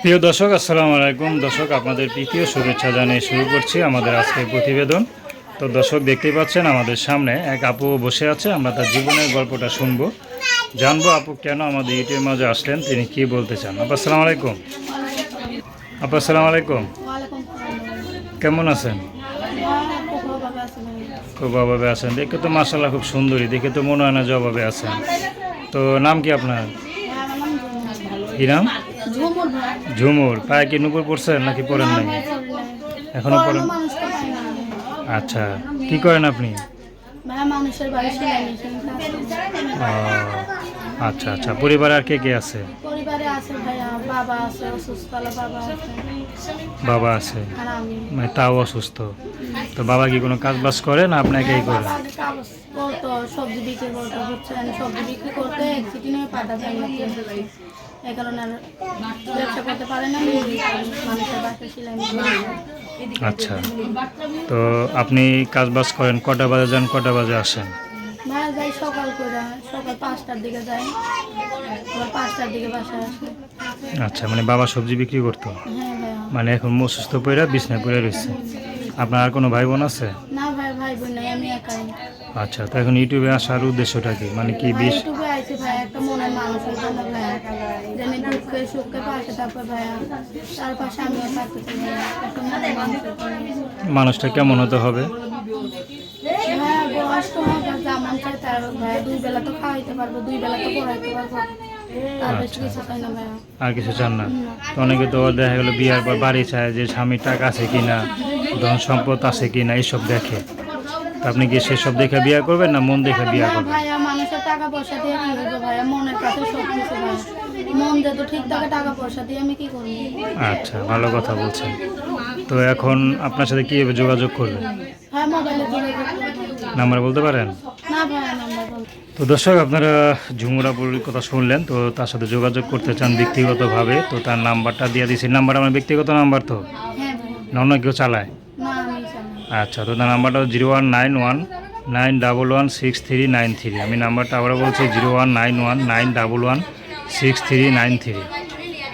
প্রিয় দর্শক, আসসালামু আলাইকুম। দর্শক, আপনাদের প্রীতীয় শুভেচ্ছা জানিয়ে শুরু করছি আমাদের আজকের প্রতিবেদন। তো দর্শক, দেখতেই পাচ্ছেন আমাদের সামনে এক আপু বসে আছে। আমরা তার জীবনের গল্পটা শুনবো, জানবো আপু কেন আমাদের ইউটিউবের মাঝে আসলেন, তিনি কি বলতে চান। আপু আসসালামু আলাইকুম। আপু আসসালামু আলাইকুম, কেমন আছেন? খুব অভাবে আছেন, দেখে তো মাশাআল্লাহ খুব সুন্দরী, দেখে তো মনে হয় না যে অভাবে আছেন। তো নাম কি আপনার? কি নাম? ঝুমুর। পায়ে কি নুপুর পড়ছেন নাকি পড়েন নাই? এখনো পড়েন? আচ্ছা, কি করেন আপনি? আচ্ছা আচ্ছা, পরিবারে আর কে কে আছে? বাবা আছে, মানে তাও অসুস্থ। তো বাবা কি কোনো কাজ বাজ করে না আপনাকেই করে? সবজি বিক্রি করতে হচ্ছে, সবজি বিক্রি করতে পাতা এই কারণে ব্যবসা করতে পারে না, মানুষের বাসায় সেলাই। আচ্ছা, তো আপনি কাজ বাজ করেন, কটা বাজে যান, কটা বাজে আসেন? ভাইয়া যাই সকাল 5টার দিকে যাই, আবার 5টার দিকে বাসায় আসে। আচ্ছা, মানে বাবা সবজি বিক্রি করতো, হ্যাঁ ভাইয়া। মানে এখন অসুস্থ পড়ে বিছনায় পড়ে রয়েছে। আপনার আর কোনো ভাই বোন আছে? না ভাই, ভাই বোন নাই, আমি একাই। আচ্ছা, তো এখন ইউটিউবে আসার উদ্দেশ্যটা কি, মানে কি ভাই ইউটিউবে আইছি ভাই একটা মনের মানুষের জন্য ভাইয়া, যেন দুঃখে সুখে পাশে থাকবে ভাইয়া, তার পাশে আমিও থাকতে চাই ভাইয়া, একটা মনের মানুষের জন্য। মানুষটা কেমন হতে হবে? ভাইয়া বয়স তো হবে, যেমন চাই তার ভাইয়া, 2 বেলা তো খাওয়াইতে পারবো, 2 বেলা তো পড়াইতে পারবো, তার বেশি কিছু চাই না ভাইয়া। আর কিছু চান না? তো অনেকে তো দেখা গেলো বিয়ার পর বাড়ি চায় যে স্বামীর টাকা আছে কিনা, ধন সম্পদ আছে কিনা, এইসব দেখে। তো আপনি কি সেসব দেখে বিয়ে করবেন না মন দেখে বিয়ে না করবেন? ভাইয়া, মানুষের টাকা পয়সা দিয়ে কি করবো ভাইয়া, মনের কাছে সব কিছু ভাইয়া, মন যেহেতু ঠিক থাকে, টাকা পয়সা দিয়ে আমি কি করবো? আচ্ছা, ভালো কথা বলছেন। তো এখন আপনার সাথে কীভাবে যোগাযোগ করবেন? ভাইয়া মোবাইলে যোগাযোগ করবো। নাম্বার বলতে পারেন? না ভাইয়া, নাম্বার বল। তো দর্শক, আপনারা ঝুমুরাপুর কথা শুনলেন। তো তার সাথে যোগাযোগ করতে চান ব্যক্তিগতভাবে, তো তার নাম্বারটা দিয়ে দিয়েছি। নাম্বার আমার ব্যক্তিগত নাম্বার তো হ্যাঁ ভাইয়া। না অন্য কেউ চালায়? না আমি জানি। আচ্ছা, তো তার নাম্বারটা 0191916393। আমি নাম্বারটা আবার বলছি 0191916393।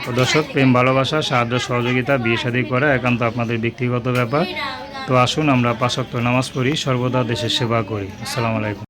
তো দর্শক, প্রেম ভালোবাসা সাহায্য সহযোগিতা বিয়ে শাদী করা একান্ত আপনাদের ব্যক্তিগত ব্যাপার। তো আসুন আমরা 5 ওয়াক্ত নামাজ পড়ি, সর্বদা দেশের সেবা করি। আসসালামু আলাইকুম।